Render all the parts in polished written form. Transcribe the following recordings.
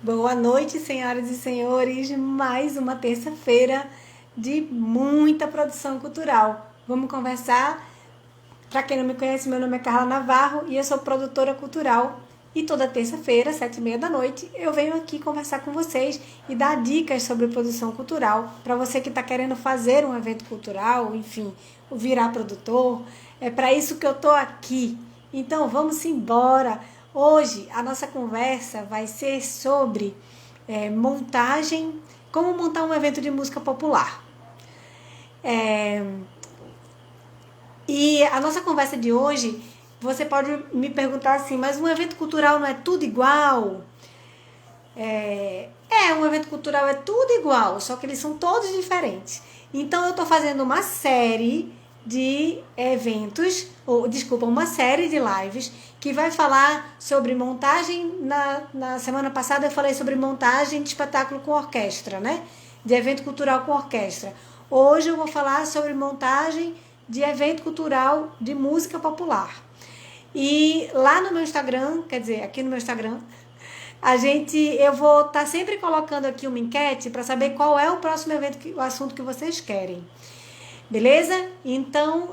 Boa noite, senhoras e senhores. Mais uma terça-feira de muita produção cultural. Vamos conversar? Para quem não me conhece, meu nome é Carla Navarro e eu sou produtora cultural. E toda terça-feira, 7h30 da noite, eu venho aqui conversar com vocês e dar dicas sobre produção cultural. Para você que está querendo fazer um evento cultural, enfim, virar produtor, é para isso que eu estou aqui. Então vamos embora. Hoje a nossa conversa vai ser sobre montagem, como montar um evento de música popular. E a nossa conversa de hoje, você pode me perguntar assim, mas um evento cultural não é tudo igual? Um evento cultural é tudo igual, só que eles são todos diferentes. Então eu estou fazendo uma série de eventos, uma série de lives que vai falar sobre montagem. Na semana passada eu falei sobre montagem de espetáculo com orquestra, né? De evento cultural com orquestra. Hoje eu vou falar sobre montagem de evento cultural de música popular. E lá no meu Instagram, quer dizer, aqui no meu Instagram, eu vou estar sempre colocando aqui uma enquete para saber qual é o próximo evento, o assunto que vocês querem. Beleza? Então,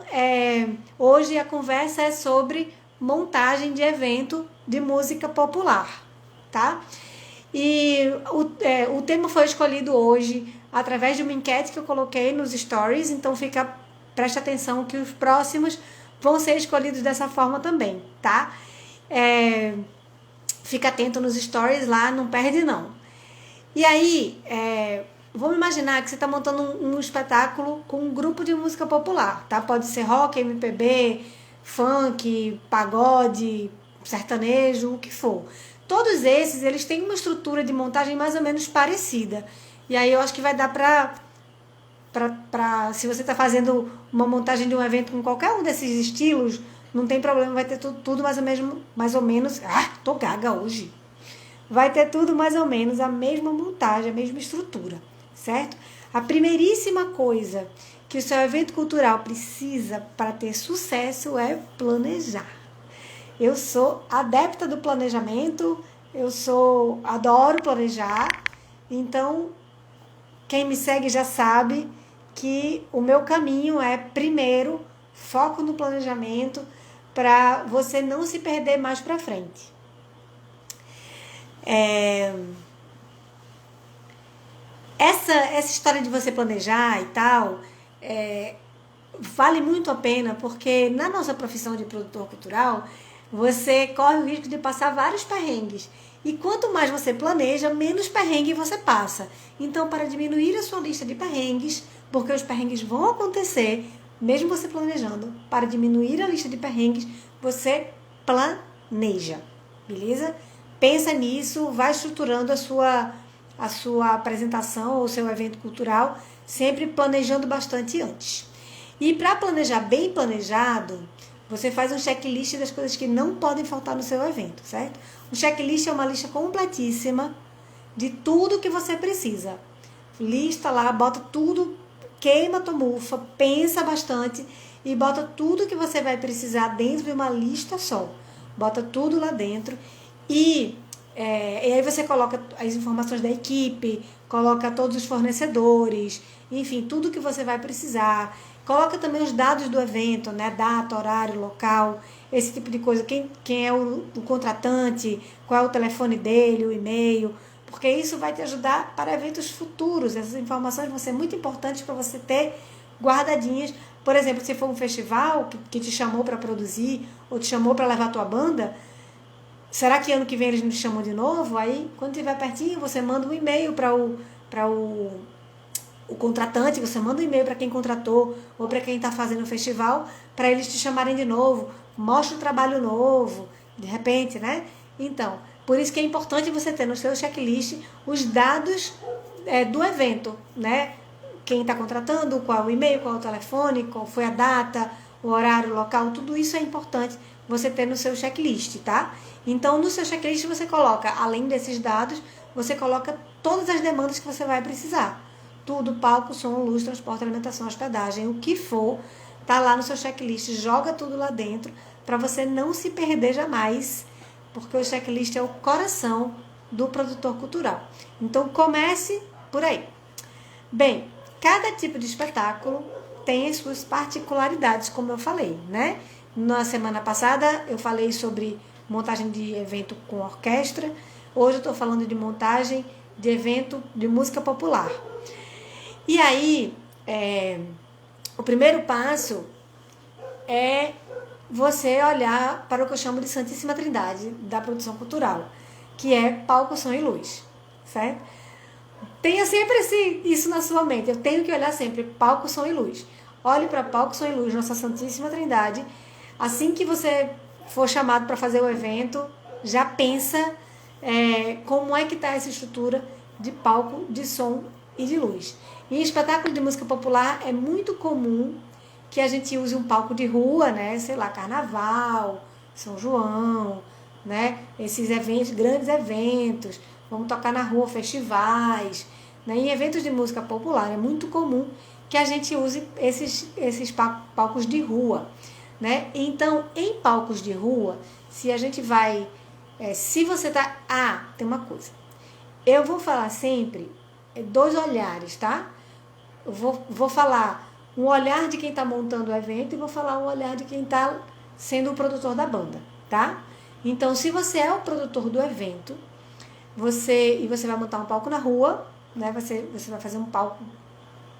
hoje a conversa é sobre montagem de evento de música popular, tá? E o tema foi escolhido hoje através de uma enquete que eu coloquei nos stories, então preste atenção que os próximos vão ser escolhidos dessa forma também, tá? Fica atento nos stories lá, não perde não. E aí, vamos imaginar que você está montando um espetáculo com um grupo de música popular, tá? Pode ser rock, MPB, funk, pagode, sertanejo, o que for. Todos esses, eles têm uma estrutura de montagem mais ou menos parecida. E aí eu acho que vai dar se você está fazendo uma montagem de um evento com qualquer um desses estilos, não tem problema, vai ter tudo mais ou menos. Tô gaga hoje. Vai ter tudo mais ou menos a mesma montagem, a mesma estrutura, certo? A primeiríssima coisa que o seu evento cultural precisa para ter sucesso é planejar. Eu sou adepta do planejamento, adoro planejar, então quem me segue já sabe que o meu caminho é, primeiro, foco no planejamento para você não se perder mais para frente. Essa história de você planejar e tal, vale muito a pena, porque na nossa profissão de produtor cultural, você corre o risco de passar vários perrengues. E quanto mais você planeja, menos perrengue você passa. Então, para diminuir a sua lista de perrengues, porque os perrengues vão acontecer, mesmo você planejando, para diminuir a lista de perrengues, você planeja, beleza? Pensa nisso, vai estruturando a sua apresentação ou o seu evento cultural, sempre planejando bastante antes. E para planejar bem planejado, você faz um checklist das coisas que não podem faltar no seu evento, certo? Um checklist é uma lista completíssima de tudo que você precisa. Lista lá, bota tudo, queima a tua mufa, pensa bastante e bota tudo que você vai precisar dentro de uma lista só. Bota tudo lá dentro e aí você coloca as informações da equipe, coloca todos os fornecedores, enfim, tudo que você vai precisar. Coloca também os dados do evento, né? Data, horário, local, esse tipo de coisa. Quem é o contratante, qual é o telefone dele, o e-mail, porque isso vai te ajudar para eventos futuros. Essas informações vão ser muito importantes para você ter guardadinhas. Por exemplo, se for um festival que te chamou para produzir ou te chamou para levar a tua banda, será que ano que vem eles nos chamam de novo? Aí, quando estiver pertinho, você manda um e-mail para o contratante, você manda um e-mail para quem contratou ou para quem está fazendo o festival, para eles te chamarem de novo, mostra o trabalho novo, de repente, né? Então, por isso que é importante você ter no seu checklist os dados do evento, né? Quem está contratando, qual o e-mail, qual o telefone, qual foi a data, o horário, o local, tudo isso é importante você ter no seu checklist, tá? Então, no seu checklist você coloca, além desses dados, você coloca todas as demandas que você vai precisar. Tudo, palco, som, luz, transporte, alimentação, hospedagem, o que for, tá lá no seu checklist, joga tudo lá dentro, para você não se perder jamais, porque o checklist é o coração do produtor cultural. Então, comece por aí. Bem, cada tipo de espetáculo tem as suas particularidades, como eu falei, né? Na semana passada eu falei sobre montagem de evento com orquestra. Hoje eu estou falando de montagem de evento de música popular. E aí, o primeiro passo é você olhar para o que eu chamo de Santíssima Trindade da produção cultural, que é palco, som e luz, certo? Tenha sempre isso na sua mente. Eu tenho que olhar sempre palco, som e luz. Olhe para palco, som e luz, nossa Santíssima Trindade. Assim que você for chamado para fazer o evento, já pensa como é que está essa estrutura de palco, de som e de luz. Em espetáculo de música popular é muito comum que a gente use um palco de rua, né? Sei lá, Carnaval, São João, né? Esses eventos, grandes eventos, vamos tocar na rua, festivais, né? Em eventos de música popular é muito comum que a gente use esses palcos de rua, né? Então, em palcos de rua, se a gente vai, se você tá, tem uma coisa, eu vou falar sempre 2 olhares, tá? Eu vou falar um olhar de quem está montando o evento e vou falar um olhar de quem está sendo o produtor da banda, tá? Então, se você é o produtor do evento, você vai montar um palco na rua, né? Você vai fazer um palco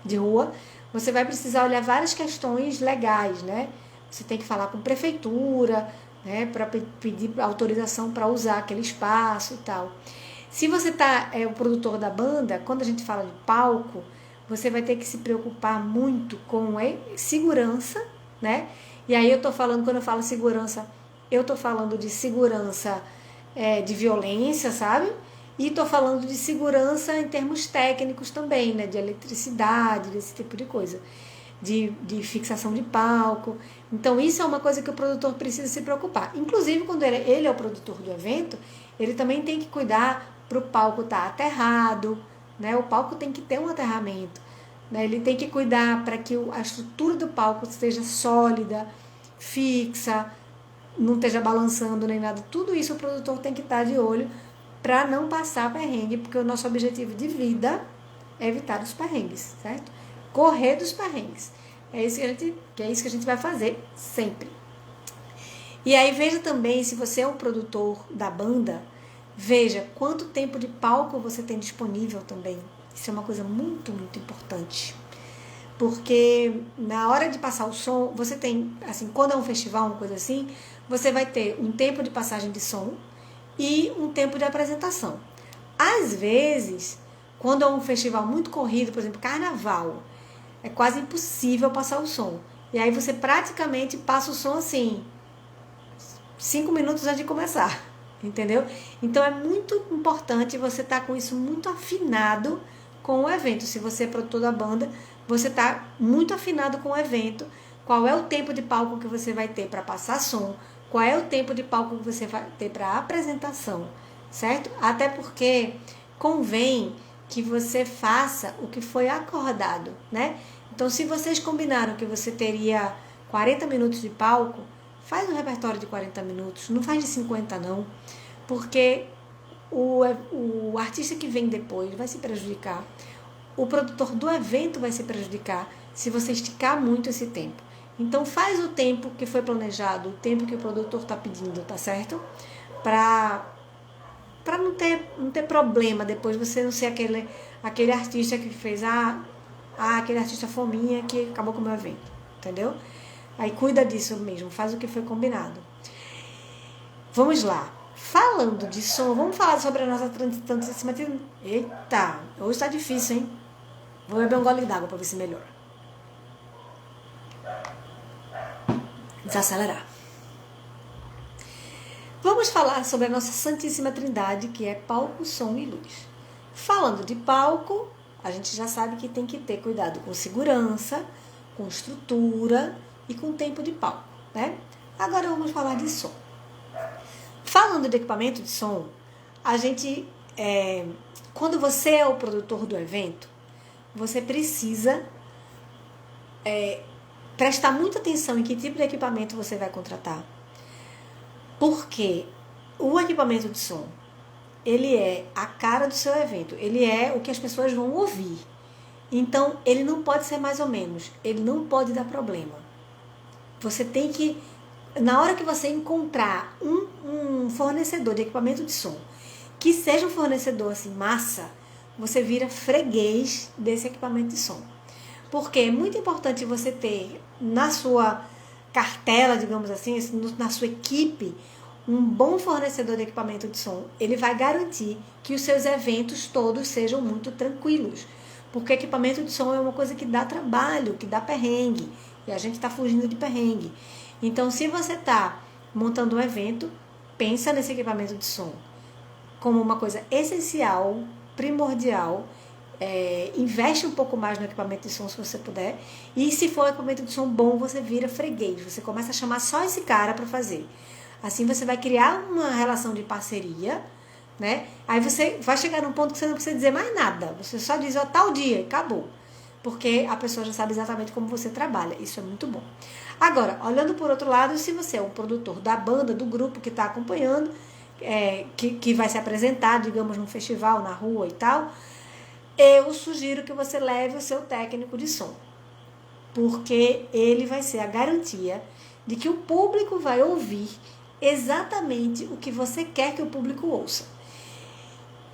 de rua, você vai precisar olhar várias questões legais, né? Você tem que falar com a prefeitura, né? Para pedir autorização para usar aquele espaço e tal. Se você é o produtor da banda, quando a gente fala de palco, você vai ter que se preocupar muito com a segurança, né? E aí eu tô falando, quando eu falo segurança, eu tô falando de segurança de violência, sabe? E tô falando de segurança em termos técnicos também, né? De eletricidade, desse tipo de coisa. De fixação de palco. Então, isso é uma coisa que o produtor precisa se preocupar. Inclusive, quando ele é o produtor do evento, ele também tem que cuidar para o palco estar aterrado, né? O palco tem que ter um aterramento, né? Ele tem que cuidar para que a estrutura do palco esteja sólida, fixa, não esteja balançando nem nada. Tudo isso o produtor tem que estar de olho para não passar perrengue, porque o nosso objetivo de vida é evitar os perrengues, certo? Correr dos perrengues. É isso que a gente vai fazer sempre. E aí veja também, se você é um produtor da banda, veja quanto tempo de palco você tem disponível também. Isso é uma coisa muito, muito importante. Porque na hora de passar o som, você tem, assim, quando é um festival, uma coisa assim, você vai ter um tempo de passagem de som e um tempo de apresentação. Às vezes, quando é um festival muito corrido, por exemplo, carnaval, é quase impossível passar o som. E aí você praticamente passa o som assim, 5 minutos antes de começar, entendeu? Então é muito importante você estar com isso muito afinado com o evento. Se você é produtor da banda, você está muito afinado com o evento. Qual é o tempo de palco que você vai ter para passar som? Qual é o tempo de palco que você vai ter para apresentação? Certo? Até porque convém que você faça o que foi acordado, né? Então, se vocês combinaram que você teria 40 minutos de palco, faz um repertório de 40 minutos, não faz de 50 não, porque o artista que vem depois vai se prejudicar, o produtor do evento vai se prejudicar se você esticar muito esse tempo. Então faz o tempo que foi planejado, o tempo que o produtor está pedindo, tá certo? Para não ter problema depois, você não ser aquele artista que fez aquele artista fominha que acabou com o meu evento, entendeu? Aí cuida disso mesmo, faz o que foi combinado. Vamos lá. Falando de som, vamos falar sobre a nossa Santíssima Trindade. Eita, hoje tá difícil, hein? Vou beber um gole d'água para ver se melhora. Desacelerar. Vamos falar sobre a nossa Santíssima Trindade, que é palco, som e luz. Falando de palco, a gente já sabe que tem que ter cuidado com segurança, com estrutura e com tempo de palco, né? Agora vamos falar de som. Falando de equipamento de som, a gente, quando você é o produtor do evento, você precisa prestar muita atenção em que tipo de equipamento você vai contratar. Porque o equipamento de som, ele é a cara do seu evento, ele é o que as pessoas vão ouvir. Então, ele não pode ser mais ou menos, ele não pode dar problema. Você tem que, na hora que você encontrar um fornecedor de equipamento de som, que seja um fornecedor assim, massa, você vira freguês desse equipamento de som. Porque é muito importante você ter na sua cartela, digamos assim, na sua equipe, um bom fornecedor de equipamento de som. Ele vai garantir que os seus eventos todos sejam muito tranquilos. Porque equipamento de som é uma coisa que dá trabalho, que dá perrengue. E a gente está fugindo de perrengue. Então, se você está montando um evento, pensa nesse equipamento de som como uma coisa essencial, primordial. Investe um pouco mais no equipamento de som se você puder. E se for equipamento de som bom, você vira freguês. Você começa a chamar só esse cara para fazer. Assim você vai criar uma relação de parceria, né? Aí você vai chegar num ponto que você não precisa dizer mais nada. Você só diz, tal dia, acabou. Porque a pessoa já sabe exatamente como você trabalha. Isso é muito bom. Agora, olhando por outro lado, se você é um produtor da banda, do grupo que está acompanhando, que vai se apresentar, digamos, num festival, na rua e tal, eu sugiro que você leve o seu técnico de som. Porque ele vai ser a garantia de que o público vai ouvir exatamente o que você quer que o público ouça.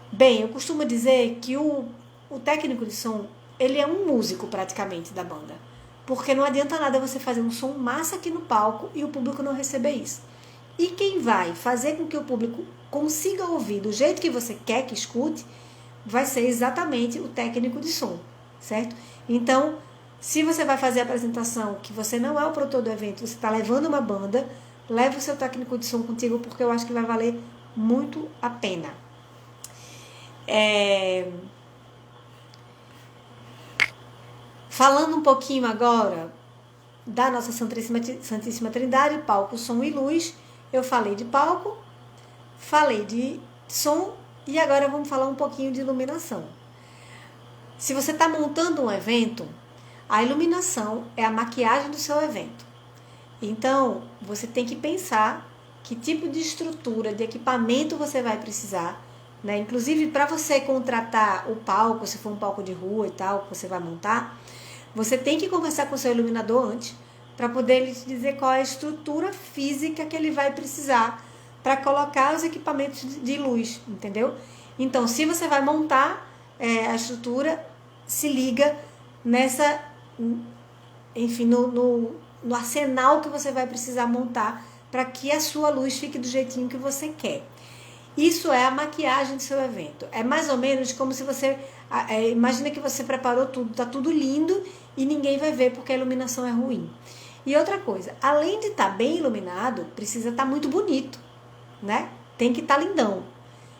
Bem, eu costumo dizer que o técnico de som, ele é um músico praticamente da banda. Porque não adianta nada você fazer um som massa aqui no palco e o público não receber isso. E quem vai fazer com que o público consiga ouvir do jeito que você quer que escute, vai ser exatamente o técnico de som, certo? Então, se você vai fazer a apresentação, que você não é o produtor do evento, você está levando uma banda, leve o seu técnico de som contigo, porque eu acho que vai valer muito a pena. Falando um pouquinho agora da nossa Santíssima Trindade, palco, som e luz, eu falei de palco, falei de som e agora vamos falar um pouquinho de iluminação. Se você está montando um evento, a iluminação é a maquiagem do seu evento. Então, você tem que pensar que tipo de estrutura, de equipamento você vai precisar, né? Inclusive, para você contratar o palco, se for um palco de rua e tal, que você vai montar, você tem que conversar com o seu iluminador antes, para poder ele te dizer qual é a estrutura física que ele vai precisar para colocar os equipamentos de luz, entendeu? Então, se você vai montar a estrutura, se liga nessa, enfim, no arsenal que você vai precisar montar para que a sua luz fique do jeitinho que você quer. Isso é a maquiagem do seu evento. É mais ou menos como se você... imagina que você preparou tudo, está tudo lindo e ninguém vai ver porque a iluminação é ruim. E outra coisa, além de estar bem iluminado, precisa estar muito bonito, né? Tem que estar lindão.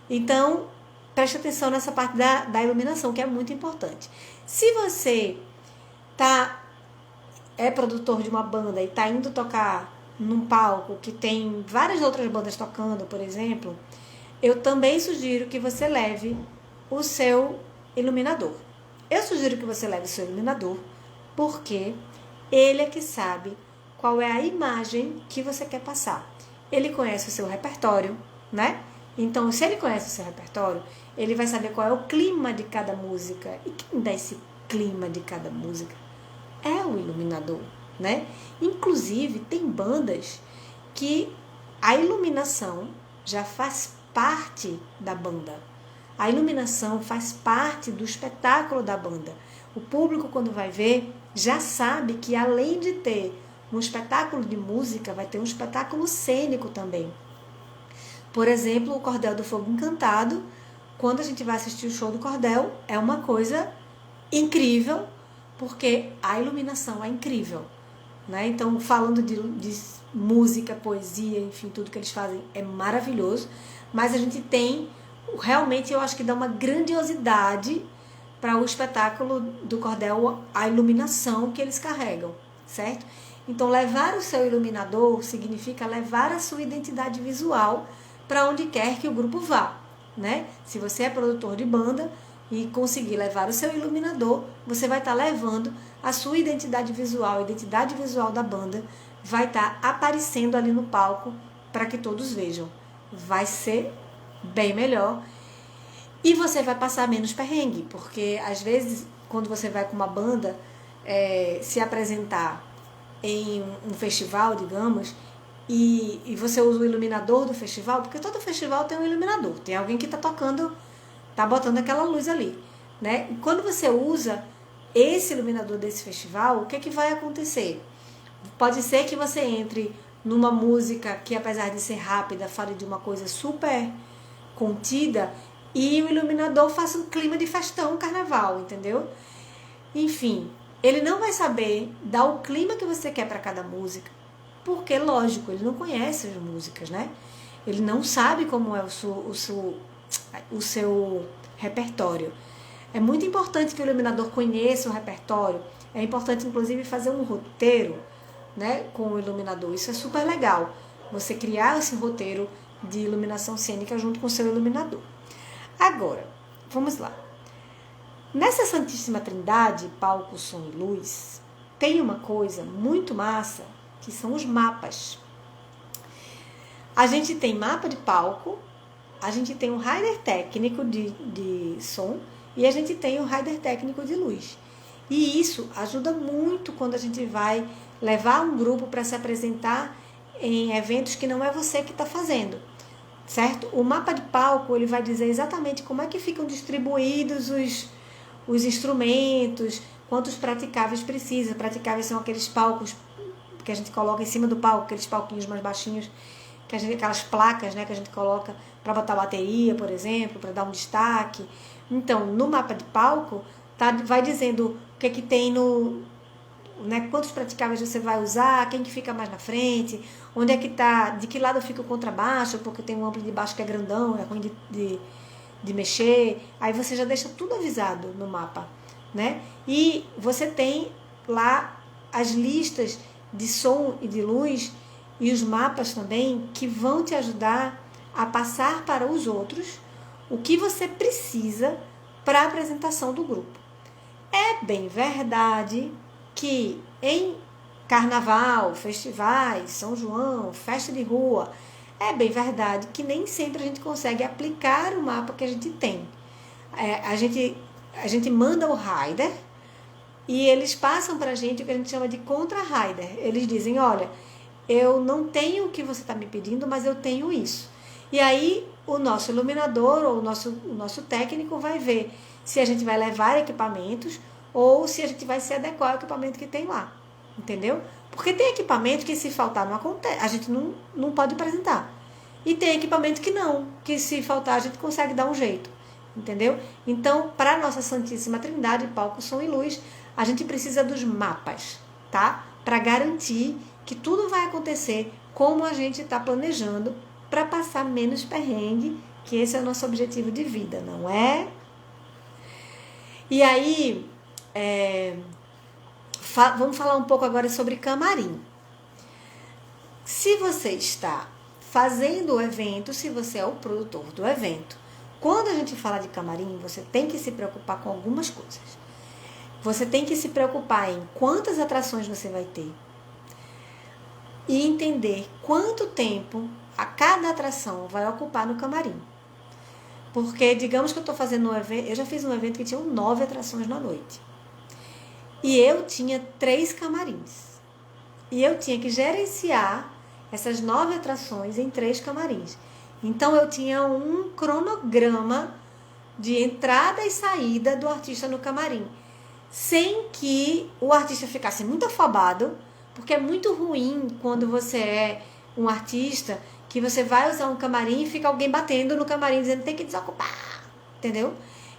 Então, preste atenção nessa parte da iluminação, que é muito importante. Se você é produtor de uma banda e está indo tocar num palco que tem várias outras bandas tocando, por exemplo, eu também sugiro que você leve o seu iluminador. Eu sugiro que você leve o seu iluminador porque ele é que sabe qual é a imagem que você quer passar. Ele conhece o seu repertório, né? Então, se ele conhece o seu repertório, ele vai saber qual é o clima de cada música. E quem dá esse clima de cada música? É o iluminador, né? Inclusive, tem bandas que a iluminação já faz parte da banda. A iluminação faz parte do espetáculo da banda. O público, quando vai ver, já sabe que além de ter um espetáculo de música, vai ter um espetáculo cênico também. Por exemplo, o Cordel do Fogo Encantado, quando a gente vai assistir o show do Cordel, é uma coisa incrível, porque a iluminação é incrível, né? Então, falando de música, poesia, enfim, tudo que eles fazem é maravilhoso, mas a gente tem, realmente, eu acho que dá uma grandiosidade para o espetáculo do Cordel, a iluminação que eles carregam, certo? Então, levar o seu iluminador significa levar a sua identidade visual para onde quer que o grupo vá, né? Se você é produtor de banda e conseguir levar o seu iluminador, você vai estar levando a sua identidade visual, a identidade visual da banda vai estar aparecendo ali no palco para que todos vejam. Vai ser bem melhor E você vai passar menos perrengue, porque às vezes quando você vai com uma banda se apresentar em um festival, digamos, e você usa o iluminador do festival, porque todo festival tem um iluminador, tem alguém que está tocando, está botando aquela luz ali, né? E quando você usa esse iluminador desse festival, o que é que vai acontecer? Pode ser que você entre numa música que, apesar de ser rápida, fale de uma coisa super contida e o iluminador faça um clima de festão, carnaval, entendeu? Enfim, ele não vai saber dar o clima que você quer para cada música, porque, lógico, ele não conhece as músicas, né? Ele não sabe como é o seu repertório. É muito importante que o iluminador conheça o repertório. É importante, inclusive, fazer um roteiro, né, com o iluminador. Isso é super legal. Você criar esse roteiro de iluminação cênica junto com o seu iluminador. Agora, vamos lá. Nessa Santíssima Trindade, palco, som e luz, tem uma coisa muito massa, que são os mapas. A gente tem mapa de palco, a gente tem um rider técnico de som e a gente tem um rider técnico de luz. E isso ajuda muito quando a gente vai levar um grupo para se apresentar em eventos que não é você que está fazendo, certo? O mapa de palco ele vai dizer exatamente como é que ficam distribuídos os instrumentos, quantos praticáveis precisa. Praticáveis são aqueles palcos que a gente coloca em cima do palco, aqueles palquinhos mais baixinhos, aquelas placas, né, que a gente coloca para botar bateria, por exemplo, para dar um destaque. Então, no mapa de palco, vai dizendo o que é que tem né, quantos praticáveis você vai usar, quem que fica mais na frente, onde é que tá, de que lado fica o contrabaixo, porque tem um amplo de baixo que é grandão, é ruim de mexer. Aí você já deixa tudo avisado no mapa, né? E você tem lá as listas de som e de luz e os mapas também que vão te ajudar a passar para os outros o que você precisa para a apresentação do grupo. É bem verdade que em carnaval, festivais, São João, festa de rua, é bem verdade que nem sempre a gente consegue aplicar o mapa que a gente tem. A gente manda o rider e eles passam para a gente o que a gente chama de contra-rider. Eles dizem, olha, eu não tenho o que você está me pedindo, mas eu tenho isso. E aí o nosso iluminador ou o nosso técnico vai ver se a gente vai levar equipamentos ou se a gente vai se adequar ao equipamento que tem lá. Entendeu? Porque tem equipamento que se faltar não acontece, a gente não pode apresentar. E tem equipamento que não, que se faltar a gente consegue dar um jeito. Entendeu? Então, para a nossa Santíssima Trindade, palco, som e luz, a gente precisa dos mapas, tá? Para garantir que tudo vai acontecer como a gente está planejando para passar menos perrengue, que esse é o nosso objetivo de vida, não é? E aí, vamos falar um pouco agora sobre camarim. Se você está fazendo o evento, se você é o produtor do evento, quando a gente fala de camarim, você tem que se preocupar com algumas coisas. Você tem que se preocupar em quantas atrações você vai ter e entender quanto tempo a cada atração vai ocupar no camarim. Porque, digamos que eu estou fazendo um evento, eu já fiz um evento que tinha 9 atrações na noite. E eu tinha 3 camarins. E eu tinha que gerenciar essas 9 atrações em 3 camarins. Então, eu tinha um cronograma de entrada e saída do artista no camarim, sem que o artista ficasse muito afobado, porque é muito ruim quando você é um artista que você vai usar um camarim e fica alguém batendo no camarim dizendo tem que desocupar, entendeu?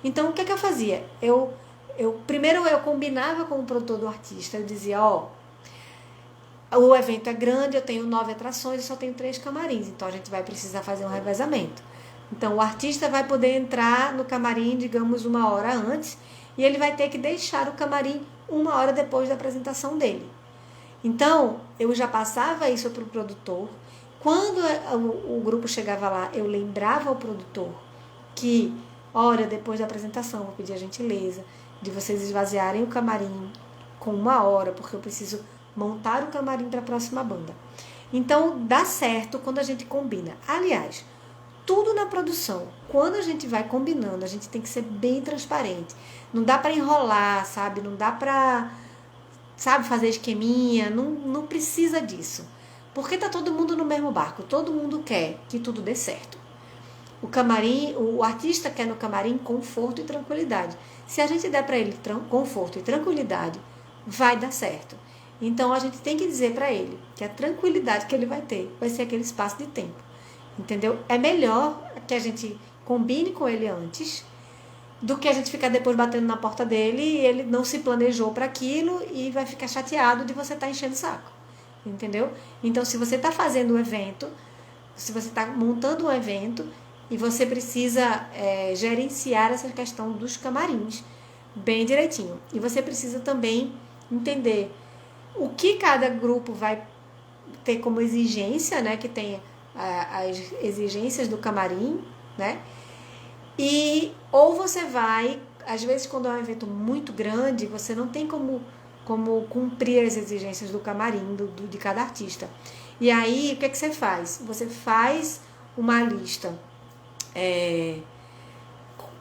Então, o que eu fazia? Primeiro eu combinava com o produtor do artista, eu dizia, o evento é grande, eu tenho 9 atrações e só tenho 3 camarins, então a gente vai precisar fazer um revezamento. Então, o artista vai poder entrar no camarim, digamos, 1 hora antes, e ele vai ter que deixar o camarim 1 hora depois da apresentação dele. Então, eu já passava isso para o produtor. Quando o grupo chegava lá, eu lembrava ao produtor que, hora depois da apresentação, vou pedir a gentileza de vocês esvaziarem o camarim com 1 hora, porque eu preciso montar o camarim para a próxima banda. Então, dá certo quando a gente combina. Aliás, tudo na produção, quando a gente vai combinando, a gente tem que ser bem transparente. Não dá para enrolar, sabe? Não dá para, sabe, fazer esqueminha. Não precisa disso. Porque tá todo mundo no mesmo barco. Todo mundo quer que tudo dê certo. O camarim, o artista quer no camarim conforto e tranquilidade. Se a gente der para ele conforto e tranquilidade, vai dar certo. Então a gente tem que dizer para ele que a tranquilidade que ele vai ter vai ser aquele espaço de tempo. Entendeu? É melhor que a gente combine com ele antes do que a gente ficar depois batendo na porta dele e ele não se planejou para aquilo e vai ficar chateado de você estar enchendo o saco. Entendeu? Então, se você está fazendo um evento, se você está montando um evento e você precisa gerenciar essa questão dos camarins bem direitinho. E você precisa também entender o que cada grupo vai ter como exigência, né? Que tem as exigências do camarim, né? Ou você vai, às vezes quando é um evento muito grande, você não tem como cumprir as exigências do camarim, de cada artista. E aí, o que você faz? Você faz uma lista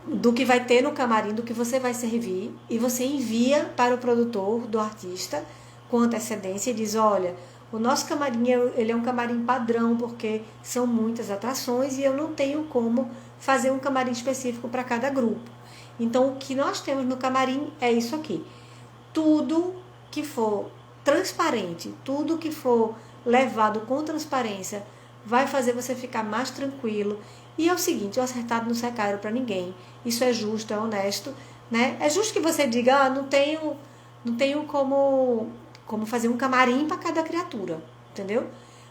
do que vai ter no camarim, do que você vai servir, e você envia para o produtor do artista com antecedência e diz, olha, o nosso camarim ele é um camarim padrão, porque são muitas atrações e eu não tenho como fazer um camarim específico para cada grupo. Então, o que nós temos no camarim é isso aqui. Tudo que for transparente, tudo que for levado com transparência, vai fazer você ficar mais tranquilo. E é o seguinte, o acertado não sai caro para ninguém. Isso é justo, é honesto, né? É justo que você diga, não tenho como fazer um camarim para cada criatura, entendeu?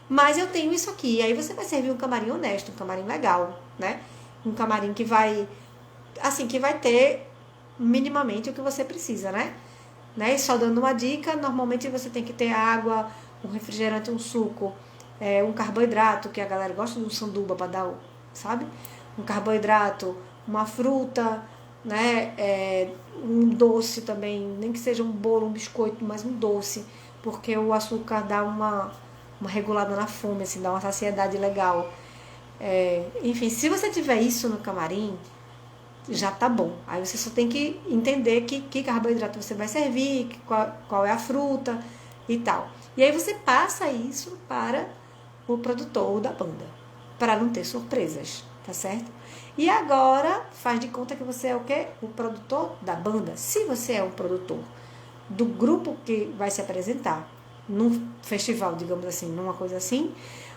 Mas eu tenho isso aqui. E aí você vai servir um camarim honesto, um camarim legal, né? Um camarim que vai ter minimamente o que você precisa, né? E só dando uma dica, normalmente você tem que ter água, um refrigerante, um suco, um carboidrato, que a galera gosta de um sanduba para dar, sabe? Um carboidrato, uma fruta, né? Um doce também, nem que seja um bolo, um biscoito, mas um doce, porque o açúcar dá uma regulada na fome, assim, dá uma saciedade legal. Enfim, se você tiver isso no camarim, já tá bom. Aí você só tem que entender que carboidrato você vai servir, qual é a fruta e tal. E aí você passa isso para o produtor da banda, para não ter surpresas, tá certo? E agora, faz de conta que você é o quê? O produtor da banda. Se você é um produtor do grupo que vai se apresentar num festival, digamos assim, numa coisa assim,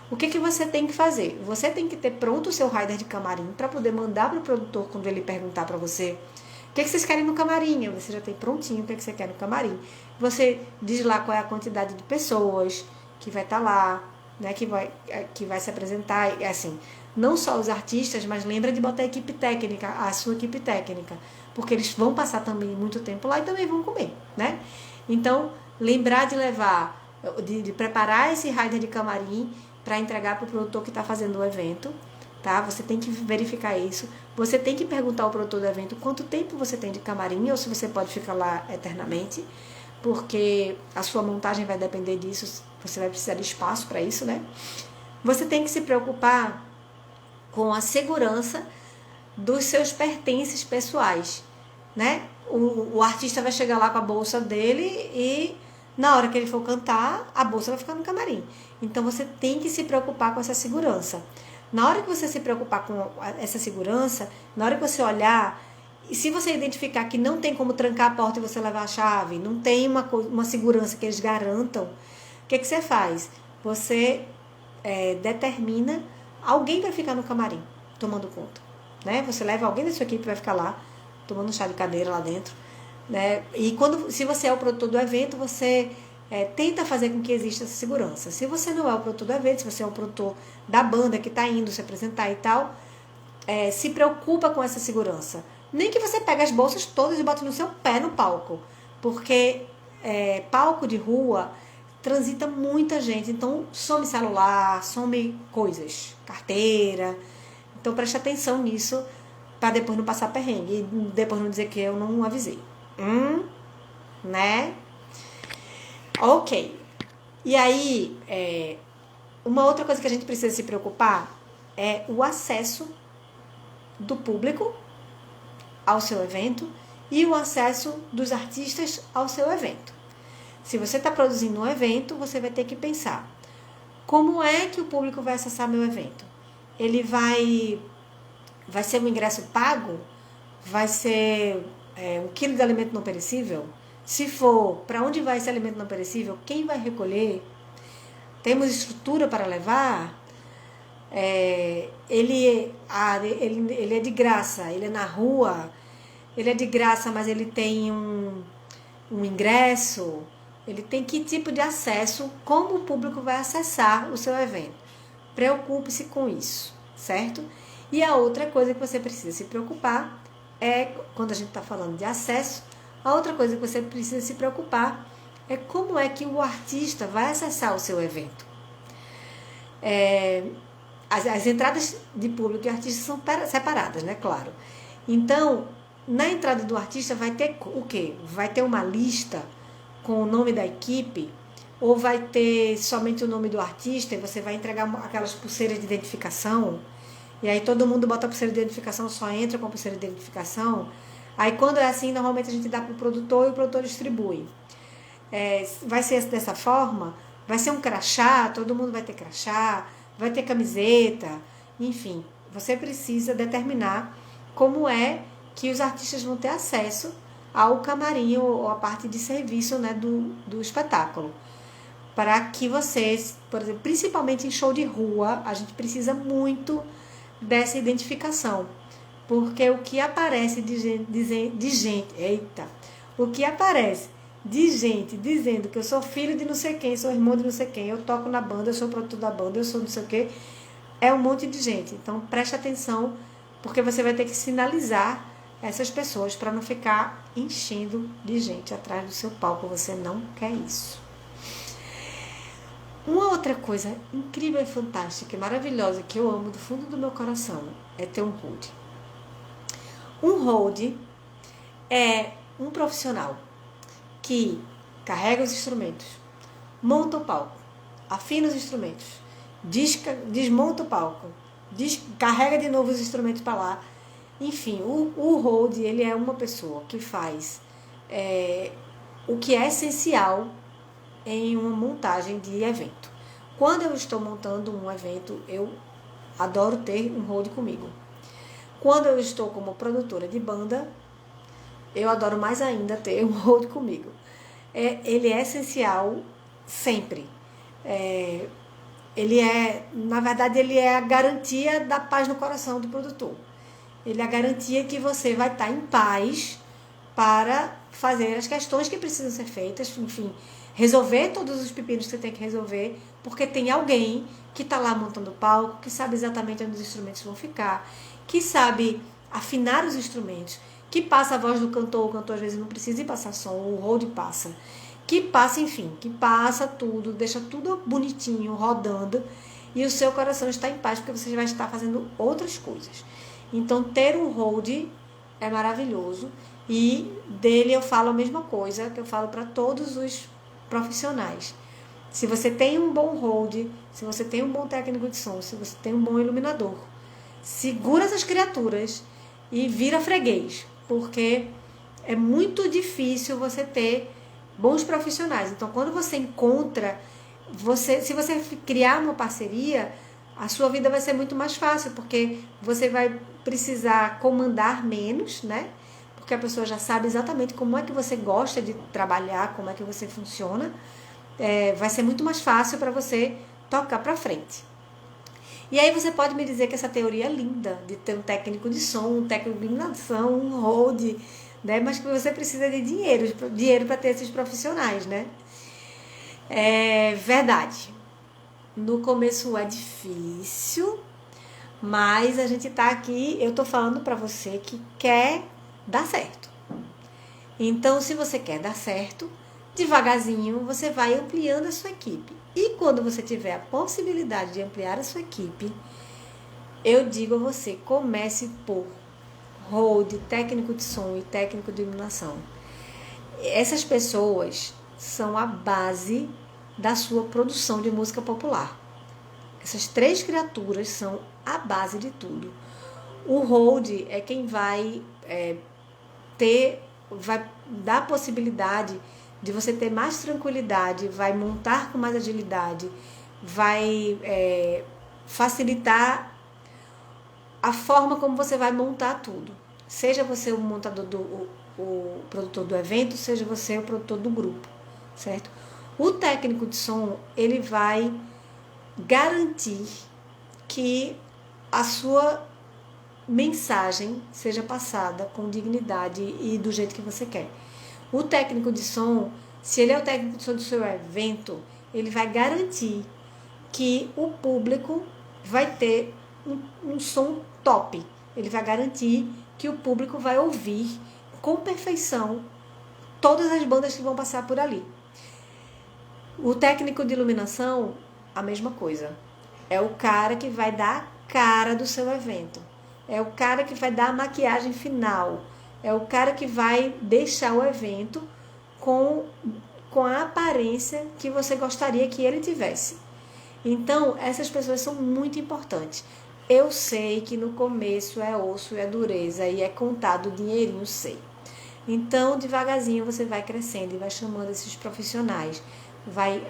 o que você tem que fazer? Você tem que ter pronto o seu rider de camarim para poder mandar para o produtor quando ele perguntar para você o que vocês querem no camarim. Você já tem prontinho o que você quer no camarim. Você diz lá qual é a quantidade de pessoas que vai estar lá, né, que vai se apresentar, assim, não só os artistas, mas lembra de botar a equipe técnica, a sua equipe técnica, porque eles vão passar também muito tempo lá e também vão comer, né? Então, lembrar de levar, de preparar esse rider de camarim para entregar para o produtor que está fazendo o evento, tá? Você tem que verificar isso. Você tem que perguntar ao produtor do evento quanto tempo você tem de camarim, ou se você pode ficar lá eternamente, porque a sua montagem vai depender disso, você vai precisar de espaço para isso, né? Você tem que se preocupar com a segurança dos seus pertences pessoais, né? O artista vai chegar lá com a bolsa dele e na hora que ele for cantar, a bolsa vai ficar no camarim. Então você tem que se preocupar com essa segurança. Na hora que você se preocupar com essa segurança, na hora que você olhar, e se você identificar que não tem como trancar a porta e você levar a chave, não tem uma segurança que eles garantam, o que você faz? Você determina alguém para ficar no camarim, tomando conta, né? Você leva alguém da sua equipe que vai ficar lá, tomando chá de cadeira lá dentro, né? E se você é o produtor do evento, você tenta fazer com que exista essa segurança. Se você não é o produtor do evento, se você é o produtor da banda que está indo se apresentar e tal, se preocupa com essa segurança. Nem que você pegue as bolsas todas e bote no seu pé no palco, porque palco de rua transita muita gente, então some celular, some coisas, carteira. Então preste atenção nisso para depois não passar perrengue e depois não dizer que eu não avisei. Né? Ok. E aí, uma outra coisa que a gente precisa se preocupar é o acesso do público ao seu evento e o acesso dos artistas ao seu evento. Se você está produzindo um evento, você vai ter que pensar: como é que o público vai acessar meu evento? Ele vai ser um ingresso pago? Vai ser 1 quilo de alimento não perecível? Se for, para onde vai esse alimento não perecível? Quem vai recolher? Temos estrutura para levar? Ele é de graça, ele é na rua, ele é de graça, mas ele tem um ingresso, ele tem que tipo de acesso, como o público vai acessar o seu evento. Preocupe-se com isso, certo? E a outra coisa que você precisa se preocupar é, quando a gente está falando de acesso, a outra coisa que você precisa se preocupar é como é que o artista vai acessar o seu evento. As entradas de público e artista são separadas, né? Claro. Então, na entrada do artista vai ter o quê? Vai ter uma lista com o nome da equipe, ou vai ter somente o nome do artista e você vai entregar aquelas pulseiras de identificação, e aí todo mundo bota a pulseira de identificação, só entra com a pulseira de identificação. Aí quando é assim, normalmente a gente dá para o produtor e o produtor distribui. Vai ser dessa forma? Vai ser um crachá, todo mundo vai ter crachá, vai ter camiseta, enfim. Você precisa determinar como é que os artistas vão ter acesso ao camarim ou à parte de serviço, né, do espetáculo. Para que vocês, por exemplo, principalmente em show de rua, a gente precisa muito dessa identificação. Porque o que aparece o que aparece de gente dizendo que eu sou filho de não sei quem, sou irmão de não sei quem, eu toco na banda, eu sou produtor da banda, eu sou não sei o quê, é um monte de gente. Então preste atenção, porque você vai ter que sinalizar essas pessoas para não ficar enchendo de gente atrás do seu palco. Você não quer isso. Uma outra coisa incrível e fantástica e maravilhosa que eu amo do fundo do meu coração é ter um hold. Um hold é um profissional que carrega os instrumentos, monta o palco, afina os instrumentos, desmonta o palco, carrega de novo os instrumentos para lá. Enfim, o hold, ele é uma pessoa que faz o que é essencial em uma montagem de evento. Quando eu estou montando um evento, eu adoro ter um hold comigo. Quando eu estou como produtora de banda, eu adoro mais ainda ter um hold comigo. Ele é essencial sempre. Na verdade, ele é a garantia da paz no coração do produtor. Ele é a garantia que você vai estar em paz para fazer as questões que precisam ser feitas, enfim, resolver todos os pepinos que você tem que resolver, porque tem alguém que está lá montando o palco, que sabe exatamente onde os instrumentos vão ficar, que sabe afinar os instrumentos, que passa a voz do cantor, o cantor às vezes não precisa ir passar som, o hold passa, que passa, enfim, que passa tudo, deixa tudo bonitinho, rodando, e o seu coração está em paz, porque você vai estar fazendo outras coisas. Então, ter um hold é maravilhoso, e dele eu falo a mesma coisa que eu falo para todos os profissionais. Se você tem um bom hold, se você tem um bom técnico de som, se você tem um bom iluminador, segura essas criaturas e vira freguês, porque é muito difícil você ter bons profissionais. Então, quando você encontra, se você criar uma parceria, a sua vida vai ser muito mais fácil, porque você vai precisar comandar menos, né? Porque a pessoa já sabe exatamente como é que você gosta de trabalhar, como é que você funciona. Vai ser muito mais fácil para você tocar para frente. E aí você pode me dizer que essa teoria é linda, de ter um técnico de som, um técnico de iluminação, um hold, né? Mas que você precisa de dinheiro para ter esses profissionais, né? É verdade. No começo é difícil, mas a gente tá aqui, eu tô falando para você que quer dar certo. Então, se você quer dar certo, devagarzinho você vai ampliando a sua equipe. E quando você tiver a possibilidade de ampliar a sua equipe, eu digo a você, comece por hold, técnico de som e técnico de iluminação. Essas pessoas são a base da sua produção de música popular. Essas três criaturas são a base de tudo. O hold é quem vai dar a possibilidade de você ter mais tranquilidade, vai montar com mais agilidade, vai facilitar a forma como você vai montar tudo. Seja você o montador o produtor do evento, seja você o produtor do grupo, certo? O técnico de som, ele vai garantir que a sua mensagem seja passada com dignidade e do jeito que você quer. O técnico de som, se ele é o técnico de som do seu evento, ele vai garantir que o público vai ter um som top. Ele vai garantir que o público vai ouvir com perfeição todas as bandas que vão passar por ali. O técnico de iluminação, a mesma coisa. É o cara que vai dar a cara do seu evento. É o cara que vai dar a maquiagem final. É o cara que vai deixar o evento com a aparência que você gostaria que ele tivesse. Então, essas pessoas são muito importantes. Eu sei que no começo é osso e é dureza e é contado o dinheirinho, sei. Então, devagarzinho você vai crescendo e vai chamando esses profissionais, vai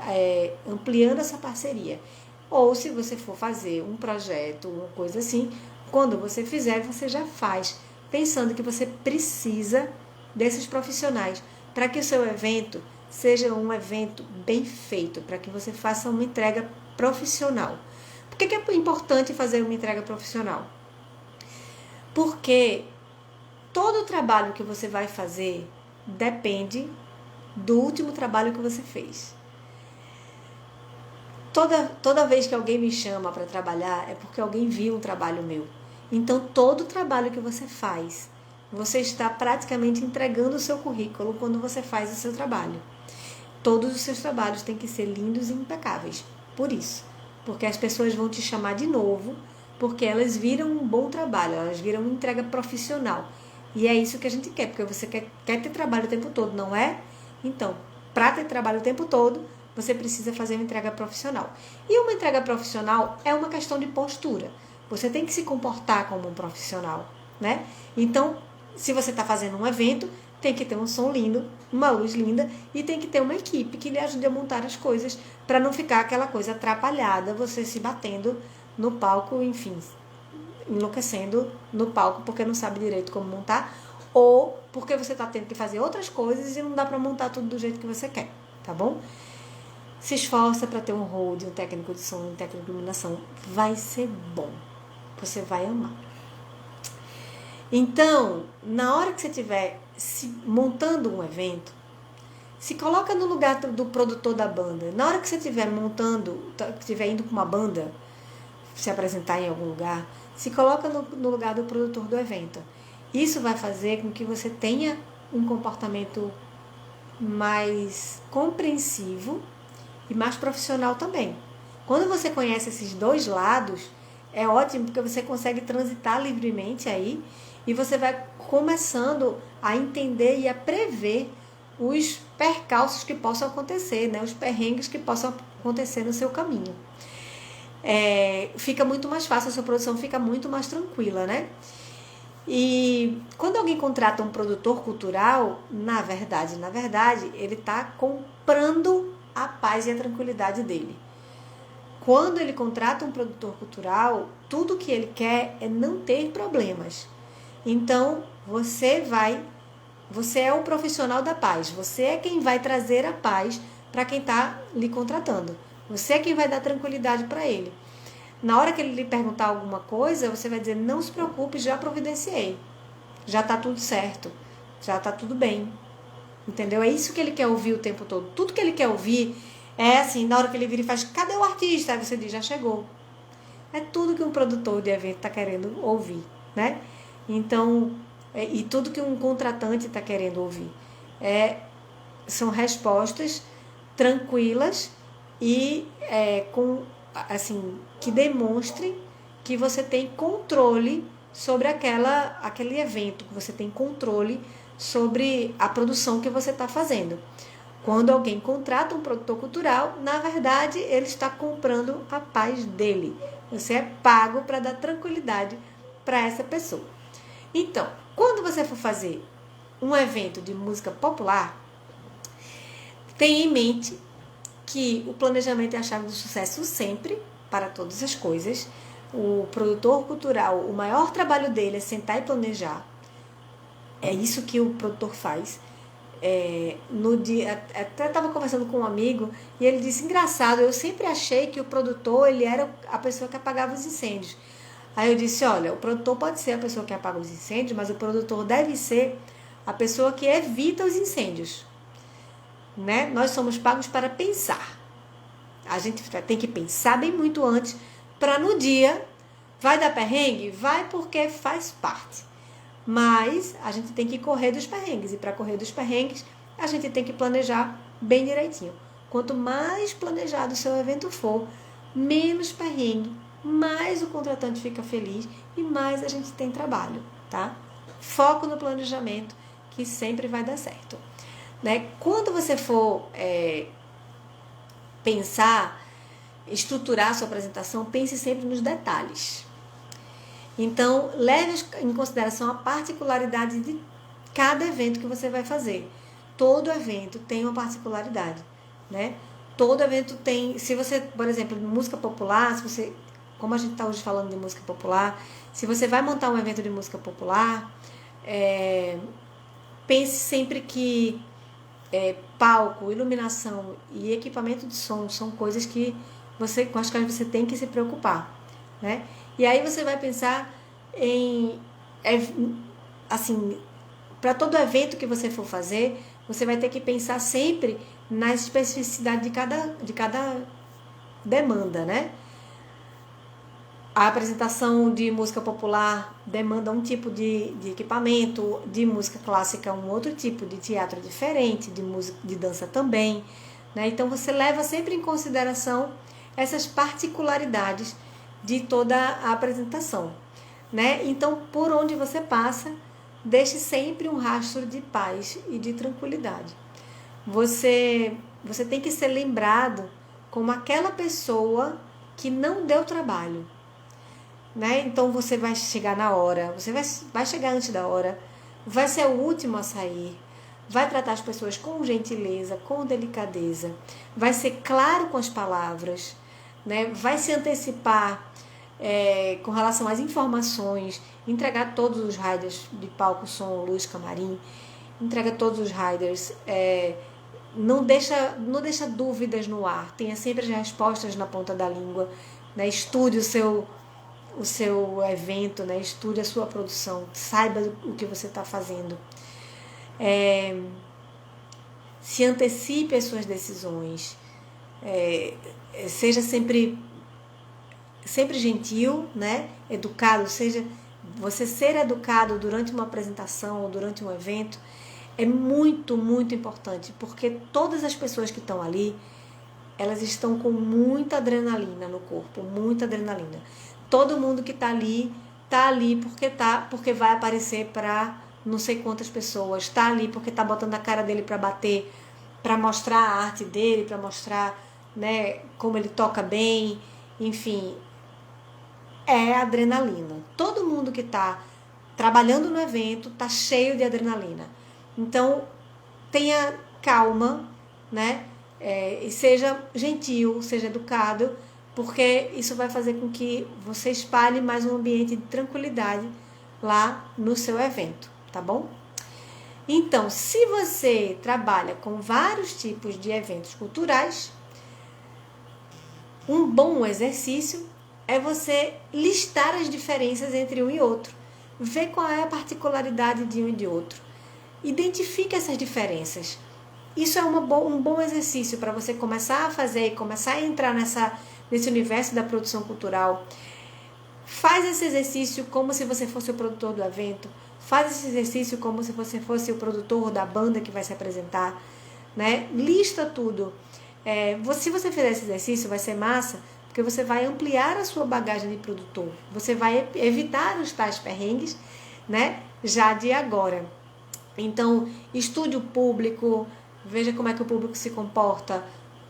ampliando essa parceria. Ou se você for fazer um projeto, uma coisa assim, quando você fizer, você já faz, pensando que você precisa desses profissionais para que o seu evento seja um evento bem feito, para que você faça uma entrega profissional. Por que é importante fazer uma entrega profissional? Porque todo o trabalho que você vai fazer depende do último trabalho que você fez. Toda vez que alguém me chama para trabalhar, é porque alguém viu um trabalho meu. Então, todo o trabalho que você faz, você está praticamente entregando o seu currículo quando você faz o seu trabalho. Todos os seus trabalhos têm que ser lindos e impecáveis. Por isso. Porque as pessoas vão te chamar de novo, porque elas viram um bom trabalho, elas viram uma entrega profissional. E é isso que a gente quer, porque você quer ter trabalho o tempo todo, não é? Então, para ter trabalho o tempo todo, você precisa fazer uma entrega profissional. E uma entrega profissional é uma questão de postura. Você tem que se comportar como um profissional, né? Então, se você está fazendo um evento, tem que ter um som lindo, uma luz linda e tem que ter uma equipe que lhe ajude a montar as coisas para não ficar aquela coisa atrapalhada, você se batendo no palco, enfim, enlouquecendo no palco porque não sabe direito como montar ou porque você está tendo que fazer outras coisas e não dá para montar tudo do jeito que você quer, tá bom? Se esforça para ter um hold, um técnico de som, um técnico de iluminação. Vai ser bom. Você vai amar. Então, na hora que você estiver montando um evento, se coloca no lugar do produtor da banda. Na hora que você estiver montando, estiver indo com uma banda, se apresentar em algum lugar, se coloca no lugar do produtor do evento. Isso vai fazer com que você tenha um comportamento mais compreensivo e mais profissional também. Quando você conhece esses dois lados, é ótimo porque você consegue transitar livremente aí e você vai começando a entender e a prever os percalços que possam acontecer, né? Os perrengues que possam acontecer no seu caminho. Fica muito mais fácil, a sua produção fica muito mais tranquila, né? E quando alguém contrata um produtor cultural, na verdade, ele está comprando a paz e a tranquilidade dele. Quando ele contrata um produtor cultural, tudo que ele quer é não ter problemas. Então, você é o profissional da paz. Você é quem vai trazer a paz para quem está lhe contratando. Você é quem vai dar tranquilidade para ele. Na hora que ele lhe perguntar alguma coisa, você vai dizer, não se preocupe, já providenciei. Já está tudo certo. Já está tudo bem. Entendeu? É isso que ele quer ouvir o tempo todo. Tudo que ele quer ouvir é assim, na hora que ele vira e faz, cadê o artista? Aí você diz, já chegou. É tudo que um produtor de evento está querendo ouvir, né? Então, e tudo que um contratante está querendo ouvir. São respostas tranquilas e que demonstrem que você tem controle sobre aquele evento, que você tem controle sobre a produção que você está fazendo. Quando alguém contrata um produtor cultural, na verdade, ele está comprando a paz dele. Você é pago para dar tranquilidade para essa pessoa. Então, quando você for fazer um evento de música popular, tenha em mente que o planejamento é a chave do sucesso sempre, para todas as coisas. O produtor cultural, o maior trabalho dele é sentar e planejar. É isso que o produtor faz. No dia, até estava conversando com um amigo e ele disse, engraçado, eu sempre achei que o produtor ele era a pessoa que apagava os incêndios. Aí eu disse, olha, o produtor pode ser a pessoa que apaga os incêndios, mas o produtor deve ser a pessoa que evita os incêndios, né? Nós somos pagos para pensar. A gente tem que pensar bem muito antes, para no dia, vai dar perrengue? Vai, porque faz parte. Mas a gente tem que correr dos perrengues. E para correr dos perrengues, a gente tem que planejar bem direitinho. Quanto mais planejado o seu evento for, menos perrengue, mais o contratante fica feliz e mais a gente tem trabalho, tá? Foco no planejamento, que sempre vai dar certo, né? Quando você for pensar, estruturar a sua apresentação, pense sempre nos detalhes. Então, leve em consideração a particularidade de cada evento que você vai fazer. Todo evento tem uma particularidade, né? Todo evento tem... Se você, por exemplo, música popular, se você, como a gente está hoje falando de música popular, se você vai montar um evento de música popular, pense sempre que palco, iluminação e equipamento de som são coisas com as quais você tem que se preocupar, né? E aí você vai pensar assim, para todo evento que você for fazer, você vai ter que pensar sempre na especificidade de cada demanda, né? A apresentação de música popular demanda um tipo de equipamento, de música clássica um outro tipo, de teatro diferente, de música, de dança também, né? Então você leva sempre em consideração essas particularidades de toda a apresentação, né? Então, por onde você passa, deixe sempre um rastro de paz e de tranquilidade. Você tem que ser lembrado como aquela pessoa que não deu trabalho, né? Então você vai chegar na hora, você vai chegar antes da hora, vai ser o último a sair, vai tratar as pessoas com gentileza, com delicadeza, vai ser claro com as palavras, né? Vai se antecipar com relação às informações, entregar todos os riders de palco, som, luz, camarim, entrega todos os riders, não deixa dúvidas no ar, tenha sempre as respostas na ponta da língua, né? Estude o seu evento, né? Estude a sua produção, saiba o que você está fazendo, se antecipe as suas decisões, seja sempre gentil, né? Educado, você ser educado durante uma apresentação ou durante um evento é muito, muito importante, porque todas as pessoas que estão ali, elas estão com muita adrenalina no corpo, muita adrenalina. Todo mundo que está ali porque vai aparecer para não sei quantas pessoas, está ali porque está botando a cara dele para bater, para mostrar a arte dele, para mostrar, né, como ele toca bem, enfim, é adrenalina. Todo mundo que está trabalhando no evento está cheio de adrenalina. Então, tenha calma, né? E seja gentil, seja educado, porque isso vai fazer com que você espalhe mais um ambiente de tranquilidade lá no seu evento, tá bom? Então, se você trabalha com vários tipos de eventos culturais, um bom exercício é você listar as diferenças entre um e outro, ver qual é a particularidade de um e de outro. Identifique essas diferenças. Isso é um bom exercício para você começar a fazer, começar a entrar nesse universo da produção cultural. Faz esse exercício como se você fosse o produtor do evento. Faz esse exercício como se você fosse o produtor da banda que vai se apresentar, né? Lista tudo. Se você fizer esse exercício, vai ser massa, porque você vai ampliar a sua bagagem de produtor. Você vai evitar os tais perrengues, né? Já de agora. Então, estude o público, veja como é que o público se comporta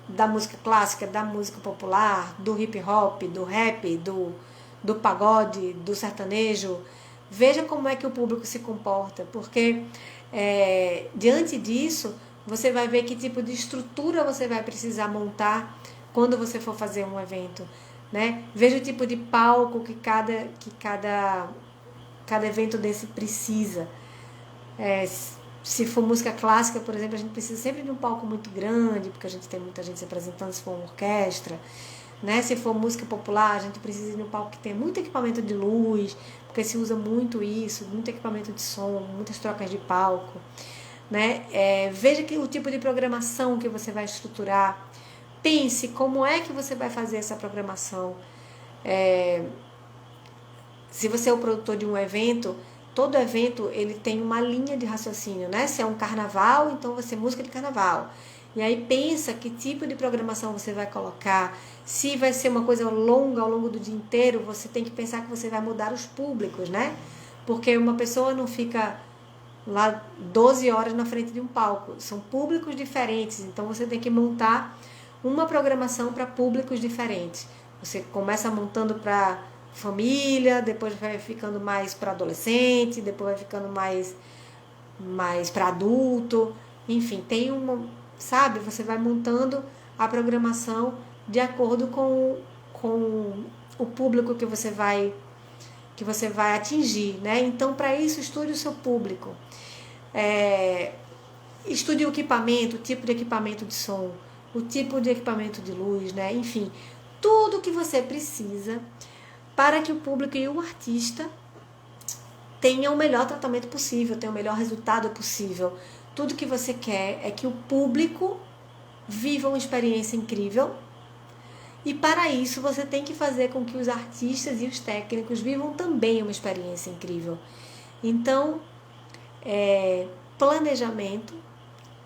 da música clássica, da música popular, do hip hop, do rap, do pagode, do sertanejo. Veja como é que o público se comporta, porque diante disso, você vai ver que tipo de estrutura você vai precisar montar quando você for fazer um evento, né? Veja o tipo de palco que cada evento desse precisa. Se for música clássica, por exemplo, a gente precisa sempre de um palco muito grande, porque a gente tem muita gente se apresentando, se for uma orquestra, né? Se for música popular, a gente precisa de um palco que tenha muito equipamento de luz, porque se usa muito isso, muito equipamento de som, muitas trocas de palco, né? Veja o tipo de programação que você vai estruturar. Pense como é que você vai fazer essa programação. Se você é o produtor de um evento, todo evento ele tem uma linha de raciocínio, né? Se é um carnaval, então vai ser música de carnaval. E aí pensa que tipo de programação você vai colocar. Se vai ser uma coisa longa ao longo do dia inteiro, você tem que pensar que você vai mudar os públicos, né? Porque uma pessoa não fica lá 12 horas na frente de um palco. São públicos diferentes, então você tem que montar uma programação para públicos diferentes. Você começa montando para família, depois vai ficando mais para adolescente, depois vai ficando mais para adulto, enfim, tem sabe, você vai montando a programação de acordo com o público que você vai atingir, né? Então, para isso, estude o seu público. Estude o equipamento, o tipo de equipamento de som, o tipo de equipamento de luz, né? Enfim, tudo que você precisa para que o público e o artista tenham o melhor tratamento possível, tenham o melhor resultado possível. Tudo que você quer é que o público viva uma experiência incrível, e para isso você tem que fazer com que os artistas e os técnicos vivam também uma experiência incrível. Então, planejamento,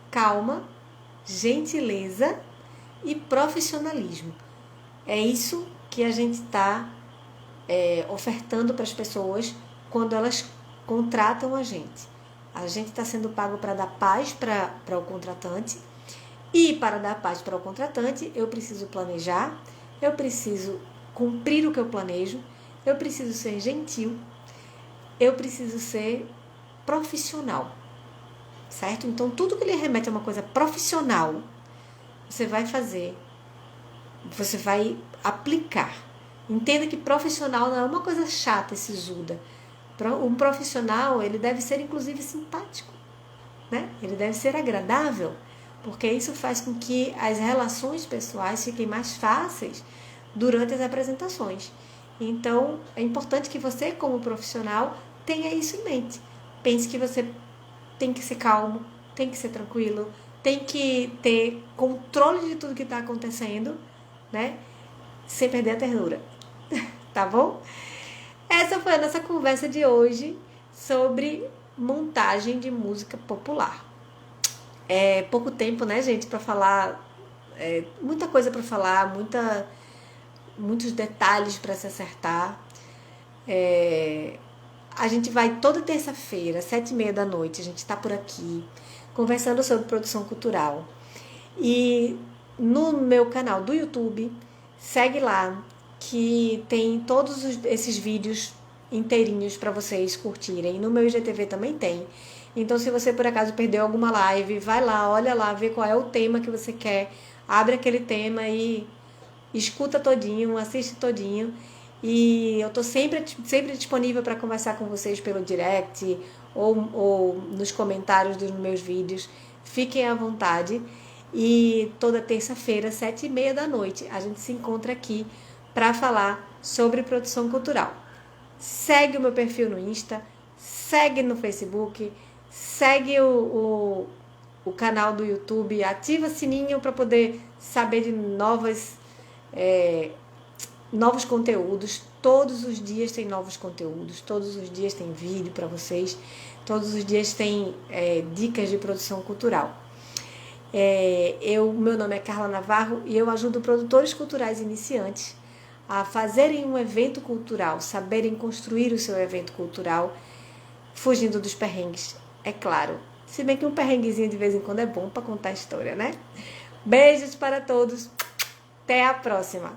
calma, gentileza e profissionalismo. É isso que a gente está ofertando para as pessoas quando elas contratam a gente. A gente está sendo pago para dar paz para o contratante, e para dar paz para o contratante eu preciso planejar, eu preciso cumprir o que eu planejo, eu preciso ser gentil, eu preciso ser profissional, certo? Então tudo que lhe remete a uma coisa profissional, você vai fazer, você vai aplicar. Entenda que profissional não é uma coisa chata e sisuda. Um profissional, ele deve ser inclusive simpático, né? Ele deve ser agradável, porque isso faz com que as relações pessoais fiquem mais fáceis durante as apresentações. Então, é importante que você, como profissional, tenha isso em mente. Pense que você tem que ser calmo, tem que ser tranquilo, tem que ter controle de tudo que está acontecendo, né? Sem perder a ternura. Tá bom? Essa foi a nossa conversa de hoje sobre montagem de música popular. É pouco tempo, né, gente, para falar, muita coisa para falar, muitos detalhes para se acertar. A gente vai toda terça-feira, 7h30 da noite, a gente está por aqui, conversando sobre produção cultural. E no meu canal do YouTube, segue lá, que tem todos esses vídeos inteirinhos para vocês curtirem. No meu IGTV também tem. Então, se você por acaso perdeu alguma live, vai lá, olha lá, vê qual é o tema que você quer, abre aquele tema e escuta todinho, assiste todinho. E eu tô sempre disponível para conversar com vocês pelo direct ou nos comentários dos meus vídeos. Fiquem à vontade. E toda terça-feira, 7h30 da noite, a gente se encontra aqui para falar sobre produção cultural. Segue o meu perfil no Insta, segue no Facebook, segue o canal do YouTube, ativa o sininho para poder saber de novos conteúdos. Todos os dias tem novos conteúdos, todos os dias tem vídeo para vocês, todos os dias tem dicas de produção cultural. Meu nome é Carla Navarro e eu ajudo produtores culturais iniciantes a fazerem um evento cultural, saberem construir o seu evento cultural, fugindo dos perrengues, é claro, Se bem que um perrenguezinho de vez em quando é bom para contar a história, né? Beijos para todos. Até a próxima.